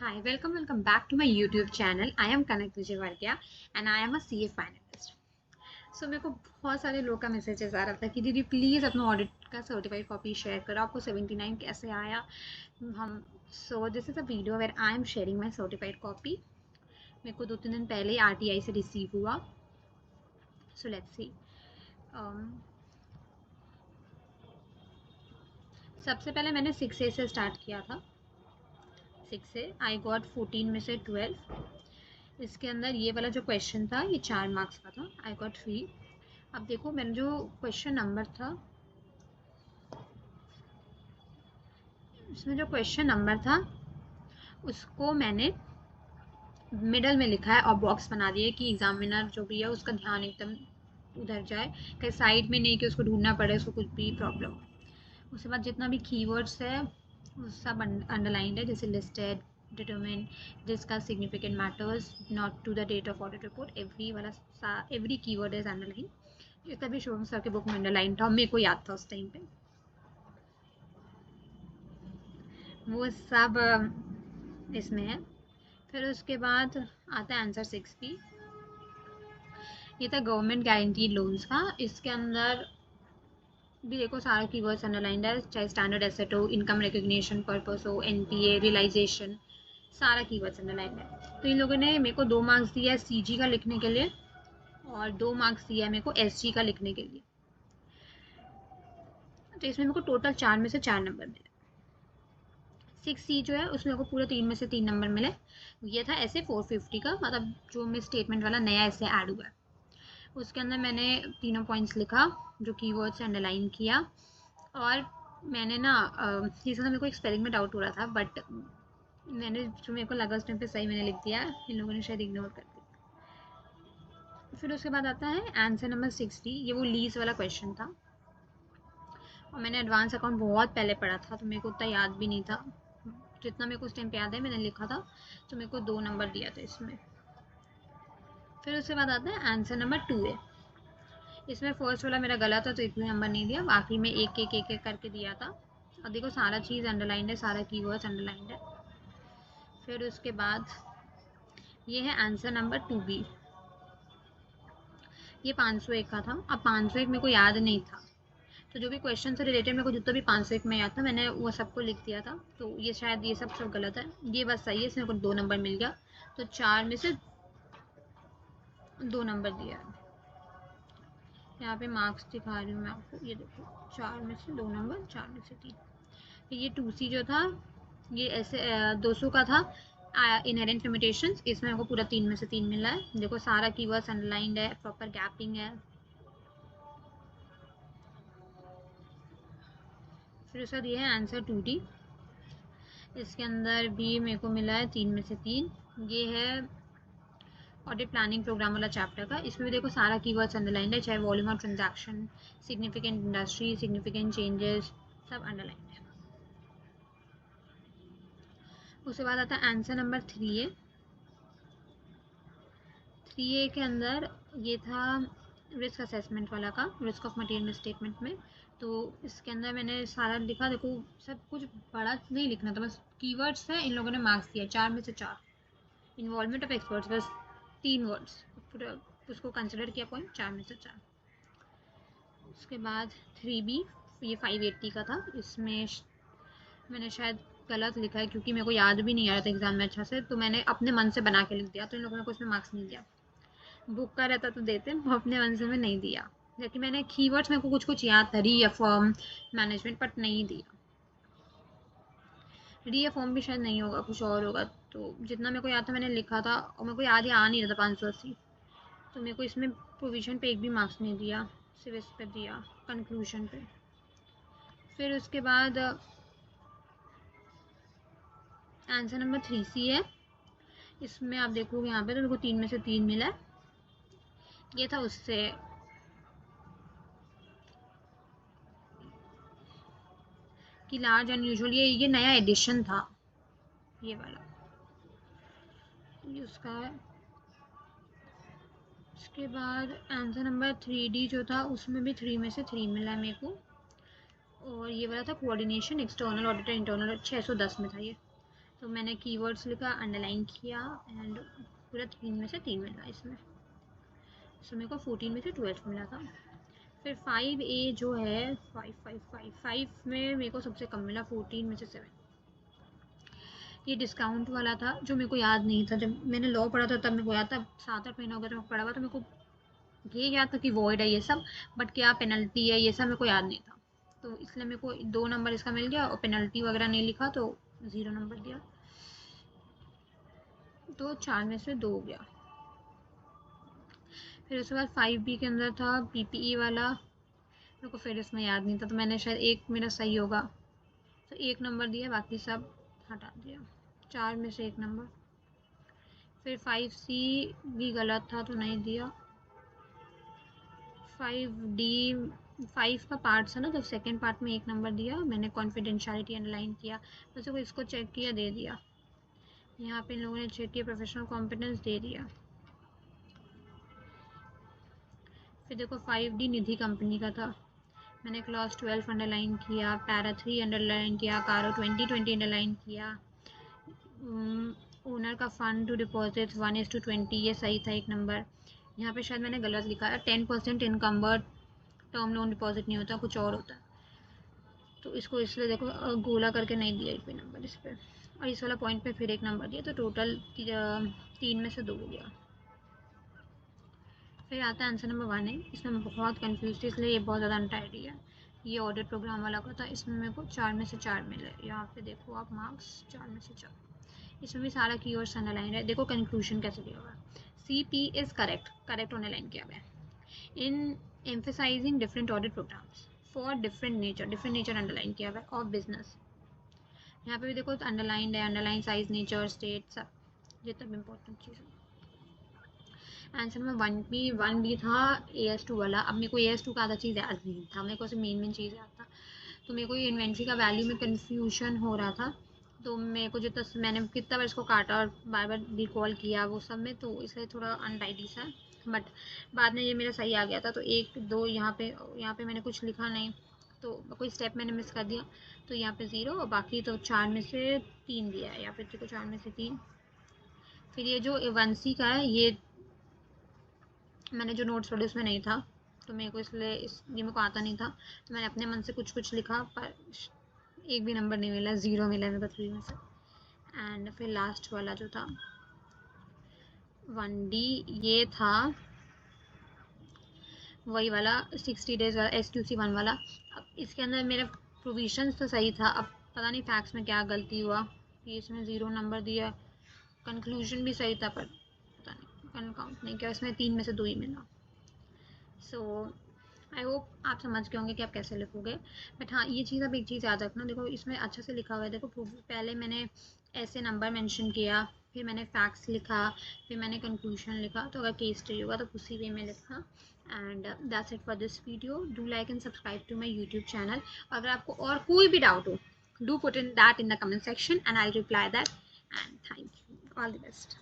Hi, welcome back to my YouTube channel. I am Kanak Vijayvargiya and I am a CA finalist. So मेरे को बहुत सारे लोग का मैसेजेस आ रहा था कि दीदी प्लीज़ अपना ऑडिट का सर्टिफाइड कॉपी शेयर करो, आपको 79 कैसे आया हम this is a video where I am sharing my certified copy. मेरे को 2-3 दिन पहले ही RTI से रिसीव हुआ. So let's see. सबसे पहले मैंने 6A से स्टार्ट किया था. 6A आई गॉट 14 में से 12. इसके अंदर ये वाला जो क्वेश्चन था ये 4 मार्क्स का था. I got 3. अब देखो मैंने जो क्वेश्चन नंबर था, इसमें जो क्वेश्चन नंबर था उसको मैंने मिडल में लिखा है और बॉक्स बना दिया कि एग्जामिनर जो भी है उसका ध्यान एकदम उधर जाए, कहीं साइड में नहीं कि उसको ढूंढना पड़े, उसको कुछ भी प्रॉब्लम. उसके बाद जितना भी कीवर्ड्स है वो सब अंडरलाइंड है, जैसे listed, determine, discuss significant matters, not to the date of audit report. Every keyword is underline. इसका भी शोभम सर के बुक में अंडरलाइन था, मेरे को याद था उस टाइम पे. वो सब इसमें है. फिर उसके बाद आता है आंसर 6B. ये था गवर्नमेंट गारंटीड लोन्स का. इसके अंदर भी देखो सारा कीवर्ड्स अंडरलाइंड है, चाहे स्टैंडर्ड एसेट हो, इनकम रिकग्निशन पर्पस हो, NPA, रियलाइजेशन, सारा कीवर्ड्स अंडरलाइंड है. तो इन लोगों ने मेरे को 2 मार्क्स दिया है CG का लिखने के लिए और 2 मार्क्स दिया है मेरे को SG का लिखने के लिए. तो इसमें मेरे को टोटल 4 में से 4 नंबर मिले. 6C जो है उसमें को पूरे 3 में से 3 नंबर मिले. ये था ऐसे 450 का, मतलब जो मिस स्टेटमेंट वाला नया ऐसे ऐड हुआ है. उसके अंदर मैंने तीनों पॉइंट्स लिखा, जो कीवर्ड से अंडरलाइन किया. और मैंने ना ये सब मेरे को स्पेलिंग में डाउट हो रहा था, बट मैंने जो मेरे को लगा उस टाइम पे सही मैंने लिख दिया. इन लोगों ने शायद इग्नोर कर दिया. फिर उसके बाद आता है आंसर नंबर 60. ये वो लीज वाला क्वेश्चन था और मैंने एडवांस अकाउंट बहुत पहले पढ़ा था, तो मेरे को उतना याद भी नहीं था. जितना मेरे को उस टाइम पे याद है मैंने लिखा था, तो मेरे को 2 नंबर दिया था इसमें. फिर उसके बाद आता है आंसर नंबर 2A. इसमें फर्स्ट वाला मेरा गलत था तो इतने नंबर नहीं दिया, बाकी में एक एक एक एक करके दिया था. और देखो सारा चीज़ अंडरलाइंड है, सारा कीवर्ड्स अंडरलाइंड है. फिर उसके बाद ये है आंसर नंबर 2B. ये 501 का था. अब 501 मेरे को याद नहीं था, तो जो भी क्वेश्चन से रिलेटेड मेरे को जितना भी 501 में याद था मैंने वो सबको लिख दिया था. तो ये शायद ये सब गलत है, ये बस सही है, इसमें मेरे को 2 नंबर मिल गया. तो 4 में से 2 नंबर दिया है. यहाँ पे मार्क्स दिखा रही हूँ मैं आपको, ये देखो 4 में से 2 नंबर, 4 में से 3. फिर ये 2C जो था ये ऐसे 200 का था, इनहेरेंट लिमिटेशंस. इसमें मेरे को पूरा 3 में से 3 मिला है. देखो सारा कीवर्ड्स अंडरलाइंड है, प्रॉपर गैपिंग है. फिर उसका दिया है आंसर 2D. इसके अंदर भी मेरे को मिला है 3 में से 3. ये है ऑडिट प्लानिंग प्रोग्राम वाला चैप्टर का. इसमें भी देखो सारा कीवर्ड्स अंडरलाइंड है, चाहे volume of transaction, significant industry, significant changes, सब अंडरलाइंड है. उसके बाद आता है आंसर नंबर 3A. 3A के अंदर ये था रिस्क असेसमेंट वाला का, रिस्क ऑफ मटेरियल स्टेटमेंट में. तो इसके अंदर मैंने सारा लिखा. देखो सब कुछ बड़ा नहीं लिखना था, बस कीवर्ड्स है. इन लोगों ने मार्क्स दिया 4 में से 4. इन्वॉल्वमेंट ऑफ एक्सपर्ट्स बस 3 वर्ड्स, पूरा उसको कंसिडर किया पॉइंट, 4 में से 4. उसके बाद 3B ये 580 का था. इसमें मैंने शायद गलत लिखा है क्योंकि मेरे को याद भी नहीं आ रहा था एग्जाम में अच्छा से, तो मैंने अपने मन से बना के लिख दिया. तो इन लोगों ने कुछ में मार्क्स नहीं दिया. बुक का रहता तो देते, वो अपने मन से में नहीं दिया. जबकि मैंने कीवर्ड्स मेरे को कुछ कुछ याद था, रीअफर्म, मैनेजमेंट, बट नहीं दिया. रीअफर्म भी शायद नहीं होगा, कुछ और होगा. तो जितना मेरे को याद था मैंने लिखा था, और मेरे को याद ही आ नहीं रहा था 580. तो मेरे को इसमें प्रोविजन पे एक भी मार्क्स नहीं दिया, सिर्फ इस पे दिया कंक्लूजन पे. फिर उसके बाद आंसर नंबर 3C है. इसमें आप देखोगे यहाँ पे तो मेरे को 3 में से 3 मिला है. ये था उससे कि लार्ज अनयूजुअल, ये नया एडिशन था ये वाला, ये उसका है. उसके बाद आंसर नंबर 3D जो था उसमें भी 3 में से 3 मिला है मेरे को. और ये वाला था कोऑर्डिनेशन एक्सटर्नल ऑडिटर इंटरनल, 610 में था ये. तो मैंने कीवर्ड्स लिखा, अंडरलाइन किया एंड पूरा 3 में से 3 मिला इसमें। सो मेरे को 14 में से 12 मिला था। फिर 5A जो है 5 में मेरे को सबसे कम मिला, 14 में से 7। ये डिस्काउंट वाला था जो मेरे को याद नहीं था। जब मैंने लॉ पढ़ा था तब मेरे को याद था, 7-8 महीना हो गया तो पढ़ा हुआ, तो मेरे को ये याद था कि वॉइड है ये सब, बट क्या पेनल्टी है ये सब मेरे को याद नहीं था। तो इसलिए मेरे को 2 नंबर इसका मिल गया और पेनल्टी वगैरह नहीं लिखा तो 0 नंबर दिया। तो 4 में से 2 हो गया। फिर उसके बाद 5B के अंदर था PPE वाला, मेरे को फिर इसमें याद नहीं था, तो मैंने शायद एक मेरा सही होगा तो 1 नंबर दिया, बाकी सब हटा दिया। 4 में से 1 नंबर। फिर 5C भी गलत था तो नहीं दिया। 5D 5 का पार्ट था ना, तो सेकंड पार्ट में 1 नंबर दिया मैंने, कॉन्फिडेंशियलिटी अंडरलाइन किया, वैसे को इसको चेक किया, दे दिया। यहाँ पे इन लोगों ने चेक किया, प्रोफेशनल कॉम्पिटेंस दे दिया। फिर देखो 5D निधि कंपनी का था, मैंने क्लॉज 12 अंडरलाइन किया, पैरा 3 अंडरलाइन किया, कारो 2020 अंडरलाइन किया। ओनर का फंड टू डिपॉजिट 1:20, ये सही था 1 नंबर। यहाँ पे शायद मैंने गलत लिखा है, 10% इनकम्बर्ड टर्म लोन डिपॉजिट नहीं होता, कुछ और होता है, तो इसको इसलिए देखो गोला करके नहीं दिया एक भी नंबर इस पर, और इस वाला पॉइंट पे फिर 1 नंबर दिया, तो टोटल 3 में से 2 हो गया। फिर आता है आंसर नंबर 1 है, इसमें मैं बहुत कंफ्यूज थी इसलिए ये बहुत ज़्यादा अनटाइडी है। ये ऑडिट प्रोग्राम वाला का था, इसमें मेरे को 4 में से 4 मिले। यहाँ पे देखो आप मार्क्स 4 में से 4, इसमें भी सारा कीवर्ड्स अंडरलाइन है। देखो कंक्लूजन कैसे दिया हुआ है, CP इज करेक्ट अंडरलाइन किया हुआ है। In emphasizing different audit programs for different nature underline किया हुआ है ऑफ बिजनेस। यहाँ पे भी देखो अंडरलाइन है, अंडरलाइन साइज, नेचर, स्टेट, सब जितना भी इंपॉर्टेंट चीज़ है। आंसर में 1B था AS2 वाला। अब मेरे को AS2 का आधा चीज़ याद नहीं था, मेरे को सिर्फ मेन चीज़ याद था, तो मेरे को ये इन्वेंट्री का वैल्यू में कन्फ्यूजन हो रहा था, तो मेरे को जितना मैंने कितना बार इसको काटा और बार बार रिकॉल किया वो सब में, तो इसलिए थोड़ा अनटाइडी सा, बट बाद में ये मेरा सही आ गया था। तो 1-2 यहाँ पे मैंने कुछ लिखा नहीं, तो कोई स्टेप मैंने मिस कर दिया, तो यहाँ पे 0, और बाकी तो 4 में से 3 दिया है, या फिर देखो 4 में से 3। फिर ये जो 1C का है, ये मैंने जो नोट्स पढ़े उसमें नहीं था, तो मेरे को इसलिए ये मेरे को आता नहीं था, तो मैंने अपने मन से कुछ लिखा, पर एक भी नंबर नहीं मिला, 0 मिला मेरे को 3 में से। एंड फिर लास्ट वाला जो था 1D, ये था वही वाला 60 डेज वाला SQC1 वाला। अब इसके अंदर मेरा प्रोविजंस तो सही था, अब पता नहीं फैक्ट्स में क्या गलती हुआ कि इसमें 0 नंबर दिया। कंक्लूजन भी सही था पर पता नहीं काउंट नहीं किया, इसमें 3 में से 2 ही मिला। सो आई होप आप समझ गए होंगे कि आप कैसे लिखोगे। बट हाँ, ये चीज़, अब एक चीज़ याद रखना, देखो इसमें अच्छे से लिखा हुआ है। देखो पहले मैंने ऐसे नंबर मेंशन किया, फिर मैंने फैक्ट्स लिखा, फिर मैंने कंक्लूजन लिखा, तो अगर केस स्टडी होगा तो उसी वे में लिखा। And that's it for this video. Do like and subscribe to my YouTube channel. अगर आपको और कोई भी डाउट हो, do put in that in the comment section and I reply that. And thank you, all the best.